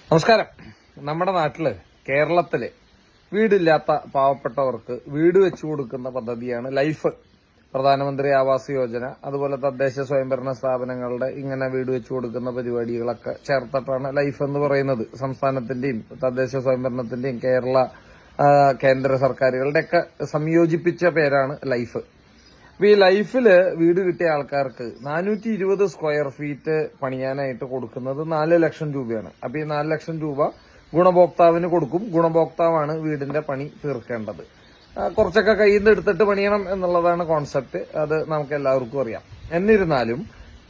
നമസ്കാരം. നമ്മുടെ നാട്ടില് കേരളത്തില് വീടില്ലാത്ത പാവപ്പെട്ടവർക്ക് വീട് വെച്ചു കൊടുക്കുന്ന പദ്ധതിയാണ് ലൈഫ്. പ്രധാനമന്ത്രി ആവാസ് യോജന, അതുപോലെ തദ്ദേശ സ്വയംഭരണ സ്ഥാപനങ്ങളുടെ ഇങ്ങനെ വീട് വെച്ചു കൊടുക്കുന്ന പരിപാടികളൊക്കെ ചേർത്തിട്ടാണ് ലൈഫ് എന്ന് പറയുന്നത്. സംസ്ഥാനത്തിന്റെയും തദ്ദേശ സ്വയംഭരണത്തിന്റെയും കേന്ദ്ര സർക്കാരുകളുടെ ഒക്കെ സംയോജിപ്പിച്ച പേരാണ് ലൈഫ്. അപ്പൊ ഈ ലൈഫില് വീട് കിട്ടിയ ആൾക്കാർക്ക് 420 സ്ക്വയർ ഫീറ്റ് പണിയാനായിട്ട് കൊടുക്കുന്നത് 4 ലക്ഷം രൂപയാണ്. അപ്പൊ ഈ 4 ലക്ഷം രൂപ ഗുണഭോക്താവിന് കൊടുക്കും. ഗുണഭോക്താവാണ് വീടിന്റെ പണി തീർക്കേണ്ടത്. കുറച്ചൊക്കെ കയ്യിൽ നിന്ന് എടുത്തിട്ട് പണിയണം എന്നുള്ളതാണ് കോൺസെപ്റ്റ്. അത് നമുക്ക് എല്ലാവർക്കും അറിയാം. എന്നിരുന്നാലും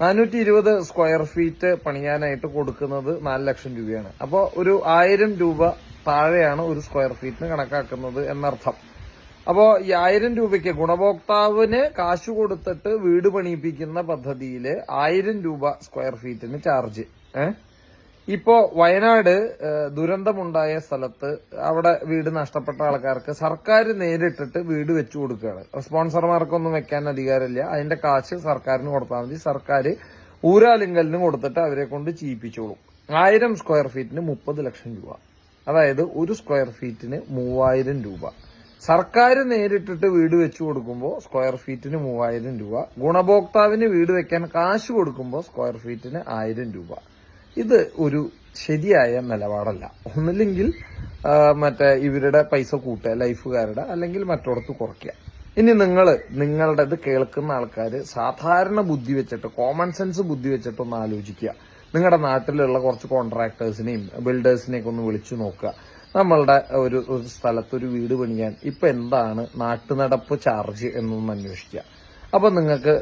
420 സ്ക്വയർ ഫീറ്റ് പണിയാനായിട്ട് കൊടുക്കുന്നത് 4 ലക്ഷം രൂപയാണ്. അപ്പോൾ ഒരു 1000 രൂപ താഴെയാണ് ഒരു സ്ക്വയർ ഫീറ്റിന് കണക്കാക്കുന്നത് എന്നർത്ഥം. അപ്പോ ഈ 1000 രൂപയ്ക്ക് ഗുണഭോക്താവിന് കാശ് കൊടുത്തിട്ട് വീട് പണിയിപ്പിക്കുന്ന പദ്ധതിയില് 1000 രൂപ സ്ക്വയർ ഫീറ്റിന് ചാർജ്. ഇപ്പോ വയനാട് ദുരന്തമുണ്ടായ സ്ഥലത്ത് അവിടെ വീട് നഷ്ടപ്പെട്ട ആൾക്കാർക്ക് സർക്കാർ നേരിട്ടിട്ട് വീട് വെച്ചു കൊടുക്കുകയാണ്. സ്പോൺസർമാർക്കൊന്നും വെക്കാൻ അധികാരമില്ല. അതിന്റെ കാശ് സർക്കാരിന് കൊടുത്താൽ മതി. സർക്കാർ ഊരാലിങ്കലിന് കൊടുത്തിട്ട് അവരെ കൊണ്ട് ചെയ്യിപ്പിച്ചോളും. 1000 സ്ക്വയർ ഫീറ്റിന് 30 ലക്ഷം രൂപ. അതായത് ഒരു സ്ക്വയർ ഫീറ്റിന് 3000 രൂപ. സർക്കാർ നേരിട്ടിട്ട് വീട് വെച്ചു കൊടുക്കുമ്പോൾ സ്ക്വയർ ഫീറ്റിന് 3000 രൂപ. ഗുണഭോക്താവിന് വീട് വെക്കാൻ കാശ് കൊടുക്കുമ്പോൾ സ്ക്വയർ ഫീറ്റിന് 1000 രൂപ. ഇത് ഒരു ശരിയായ നിലപാടല്ല. ഒന്നില്ലെങ്കിൽ ഇവരുടെ പൈസ കൂട്ടുക, ലൈഫുകാരുടെ, അല്ലെങ്കിൽ മറ്റോടത്ത് കുറയ്ക്കുക. ഇനി നിങ്ങളുടെ ഇത് കേൾക്കുന്ന ആൾക്കാർ സാധാരണ ബുദ്ധി വെച്ചിട്ട്, കോമൺ സെൻസ് ബുദ്ധി വെച്ചിട്ട് ഒന്ന് ആലോചിക്കുക. നിങ്ങളുടെ നാട്ടിലുള്ള കുറച്ച് കോൺട്രാക്ടേഴ്സിനെയും ബിൽഡേഴ്സിനെയൊക്കെ ഒന്ന് വിളിച്ചു നോക്കുക. നമ്മളുടെ ഒരു സ്ഥലത്ത് ഒരു വീട് പണിയാൻ ഇപ്പൊ എന്താണ് നാട്ടുനടപ്പ് ചാർജ് എന്നൊന്ന് അന്വേഷിക്കുക. അപ്പൊ നിങ്ങൾക്ക്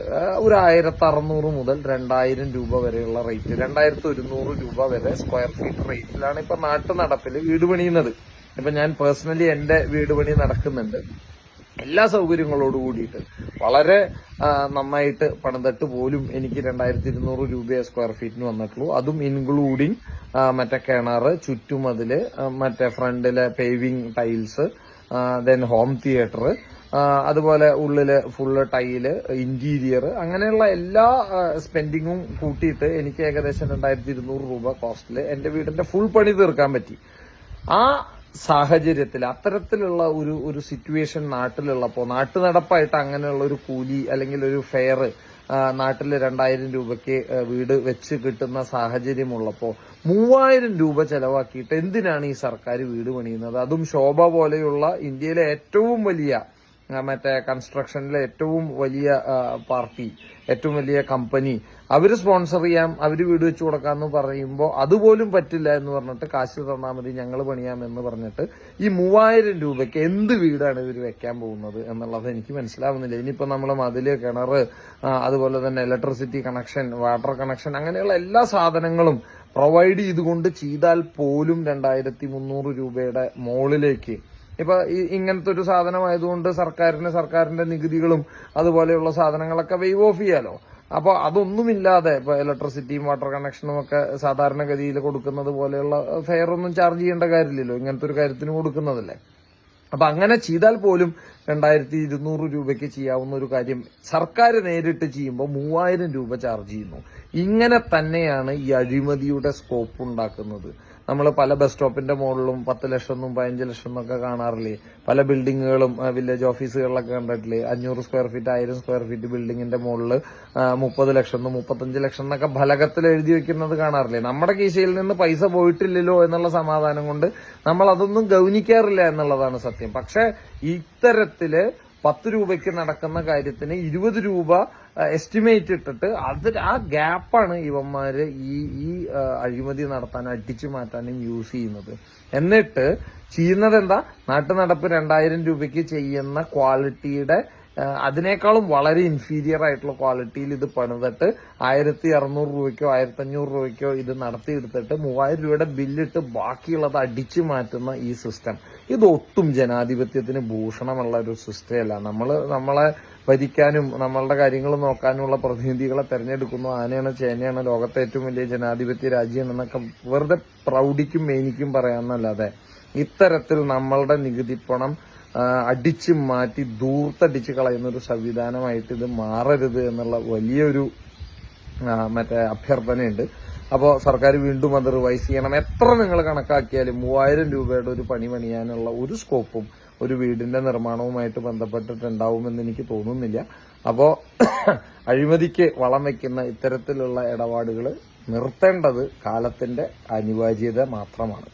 ഒരു 1600 മുതൽ 2000 രൂപ വരെയുള്ള റേറ്റ്, 2100 രൂപ വരെ സ്ക്വയർ ഫീറ്റ് റേറ്റിലാണ് ഇപ്പൊ നാട്ടുനടപ്പിൽ വീട് പണിയുന്നത്. ഇപ്പൊ ഞാൻ പേഴ്സണലി എന്റെ വീട് പണി നടക്കുന്നുണ്ട്. എല്ലാ സൗകര്യങ്ങളോട് കൂടിയിട്ട് വളരെ നന്നായിട്ട് പണിതിട്ട് പോലും എനിക്ക് 2200 രൂപയെ സ്ക്വയർ ഫീറ്റിന് വന്നിട്ടുള്ളൂ. അതും ഇൻക്ലൂഡിങ് കിണറ്, ചുറ്റുമതില്, ഫ്രണ്ടിലെ paving tiles, then home theatre, അതുപോലെ ഉള്ളില് ഫുള്ള് ടൈല്, ഇന്റീരിയർ, അങ്ങനെയുള്ള എല്ലാ സ്പെൻഡിങ്ങും കൂട്ടിയിട്ട് എനിക്ക് ഏകദേശം 2200 രൂപ കോസ്റ്റില് എന്റെ വീടിന്റെ ഫുൾ പണി തീർക്കാൻ പറ്റി. ആ സാഹചര്യത്തിൽ അത്തരത്തിലുള്ള ഒരു സിറ്റുവേഷൻ നാട്ടിലുള്ളപ്പോൾ, നാട്ടുനടപ്പായിട്ട് അങ്ങനെയുള്ള ഒരു കൂലി അല്ലെങ്കിൽ ഒരു ഫെയർ നാട്ടില് 2000 രൂപയ്ക്ക് വീട് വെച്ച് കിട്ടുന്ന സാഹചര്യമുള്ളപ്പോൾ 3000 രൂപ ചെലവാക്കിയിട്ട് എന്തിനാണ് ഈ സർക്കാർ വീട് പണിയുന്നത്? അതും ശോഭ പോലെയുള്ള ഇന്ത്യയിലെ ഏറ്റവും വലിയ കൺസ്ട്രക്ഷനിലെ ഏറ്റവും വലിയ പാർട്ടി, ഏറ്റവും വലിയ കമ്പനി, അവര് സ്പോൺസർ ചെയ്യാം, അവര് വീട് വെച്ചു കൊടുക്കാന്ന് പറയുമ്പോൾ അതുപോലും പറ്റില്ല എന്ന് പറഞ്ഞിട്ട് കാശ് തന്നാൽ മതി, ഞങ്ങൾ പണിയാമെന്ന് പറഞ്ഞിട്ട് ഈ 3000 രൂപയ്ക്ക് എന്ത് വീടാണ് ഇവർ വെക്കാൻ പോകുന്നത് എന്നുള്ളത് എനിക്ക് മനസ്സിലാവുന്നില്ല. ഇനിയിപ്പോ നമ്മള് മതില്, കിണറ്, അതുപോലെ തന്നെ ഇലക്ട്രിസിറ്റി കണക്ഷൻ, വാട്ടർ കണക്ഷൻ, അങ്ങനെയുള്ള എല്ലാ സാധനങ്ങളും പ്രൊവൈഡ് ചെയ്തുകൊണ്ട് ചെയ്താൽ പോലും 2300 രൂപയുടെ മുകളിലേക്ക്. ഇപ്പൊ ഇങ്ങനത്തെ ഒരു സാധനമായതുകൊണ്ട് സർക്കാരിന്റെ നികുതികളും അതുപോലെയുള്ള സാധനങ്ങളൊക്കെ വെയ്വ് ഓഫ് ചെയ്യാലോ. അപ്പൊ അതൊന്നുമില്ലാതെ ഇപ്പൊ ഇലക്ട്രിസിറ്റിയും വാട്ടർ കണക്ഷനും ഒക്കെ സാധാരണഗതിയിൽ കൊടുക്കുന്നത് പോലെയുള്ള ഫെയർ ഒന്നും ചാർജ് ചെയ്യേണ്ട കാര്യമില്ലല്ലോ, ഇങ്ങനത്തെ ഒരു കാര്യത്തിന് കൊടുക്കുന്നതല്ലേ. അപ്പൊ അങ്ങനെ ചെയ്താൽ പോലും 2200 രൂപയ്ക്ക് ചെയ്യാവുന്ന ഒരു കാര്യം സർക്കാർ നേരിട്ട് ചെയ്യുമ്പോൾ 3000 രൂപ ചാർജ് ചെയ്യുന്നു. ഇങ്ങനെ തന്നെയാണ് ഈ അഴിമതിയുടെ സ്കോപ്പ് ഉണ്ടാക്കുന്നത്. നമ്മൾ പല ബസ് സ്റ്റോപ്പിന്റെ മുകളിലും 10 ലക്ഷം 15 ലക്ഷം എന്നൊക്കെ കാണാറില്ലേ? പല ബിൽഡിങ്ങുകളും വില്ലേജ് ഓഫീസുകളിലൊക്കെ കണ്ടിട്ടില്ലേ? 500 സ്ക്വയർ ഫീറ്റ്, 1000 സ്ക്വയർ ഫീറ്റ് ബിൽഡിങ്ങിന്റെ മുകളിൽ 30 ലക്ഷം 35 ലക്ഷം എന്നൊക്കെ ഫലകത്തിൽ എഴുതി വെക്കുന്നത് കാണാറില്ലേ? നമ്മുടെ കീശയിൽ നിന്ന് പൈസ പോയിട്ടില്ലല്ലോ എന്നുള്ള സമാധാനം കൊണ്ട് നമ്മൾ അതൊന്നും ഗൗനിക്കാറില്ല എന്നുള്ളതാണ് സത്യം. പക്ഷെ ഇത്തരത്തില് 10 രൂപയ്ക്ക് നടക്കുന്ന കാര്യത്തിന് 20 രൂപ എസ്റ്റിമേറ്റ് ഇട്ടിട്ട് ആ ഗ്യാപ്പാണ് ഇവന്മാര് ഈ അഴിമതി നടത്താൻ, അടിച്ചു മാറ്റാനും യൂസ് ചെയ്യുന്നത്. എന്നിട്ട് ചെയ്യുന്നത് എന്താ? നാട്ടുനടപ്പ് 2000 രൂപയ്ക്ക് ചെയ്യുന്ന ക്വാളിറ്റിയുടെ അതിനേക്കാളും വളരെ ഇൻഫീരിയർ ആയിട്ടുള്ള ക്വാളിറ്റിയിൽ ഇത് പണിതിട്ട് 1600 രൂപയ്ക്കോ 1500 രൂപയ്ക്കോ ഇത് നടത്തിയെടുത്തിട്ട് 3000 രൂപയുടെ ബില്ലിട്ട് ബാക്കിയുള്ളത് അടിച്ചു മാറ്റുന്ന ഈ സിസ്റ്റം, ഇതൊട്ടും ജനാധിപത്യത്തിന് ഭൂഷണമുള്ള ഒരു സിസ്റ്റം അല്ല. നമ്മളെ ഭരിക്കാനും നമ്മളുടെ കാര്യങ്ങൾ നോക്കാനുമുള്ള പ്രതിനിധികളെ തെരഞ്ഞെടുക്കുന്നു. ആനയാണ് ചേനയാണ് ലോകത്തെ ഏറ്റവും വലിയ ജനാധിപത്യ രാജ്യമാണെന്നൊക്കെ വെറുതെ പ്രൗഢിക്കും മേനിക്കും പറയാമെന്നല്ലാതെ ഇത്തരത്തിൽ നമ്മളുടെ നികുതിപ്പണം അടിച്ചു മാറ്റി ദൂർത്തടിച്ച് കളയുന്ന ഒരു സംവിധാനമായിട്ട് ഇത് മാറരുത് എന്നുള്ള വലിയൊരു അഭ്യർത്ഥനയുണ്ട്. അപ്പോൾ സർക്കാർ വീണ്ടും അത് റിവൈസ് ചെയ്യണം. എത്ര നിങ്ങൾ കണക്കാക്കിയാലും 3000 രൂപയുടെ ഒരു പണി പണിയാനുള്ള ഒരു സ്കോപ്പും ഒരു വീടിന്റെ നിർമ്മാണവുമായിട്ട് ബന്ധപ്പെട്ടിട്ടുണ്ടാവുമെന്ന് എനിക്ക് തോന്നുന്നില്ല. അപ്പോൾ അഴിമതിക്ക് വളം വയ്ക്കുന്ന ഇത്തരത്തിലുള്ള ഇടപാടുകൾ നിർത്തേണ്ടത് കാലത്തിന്റെ അനിവാര്യത മാത്രമാണ്.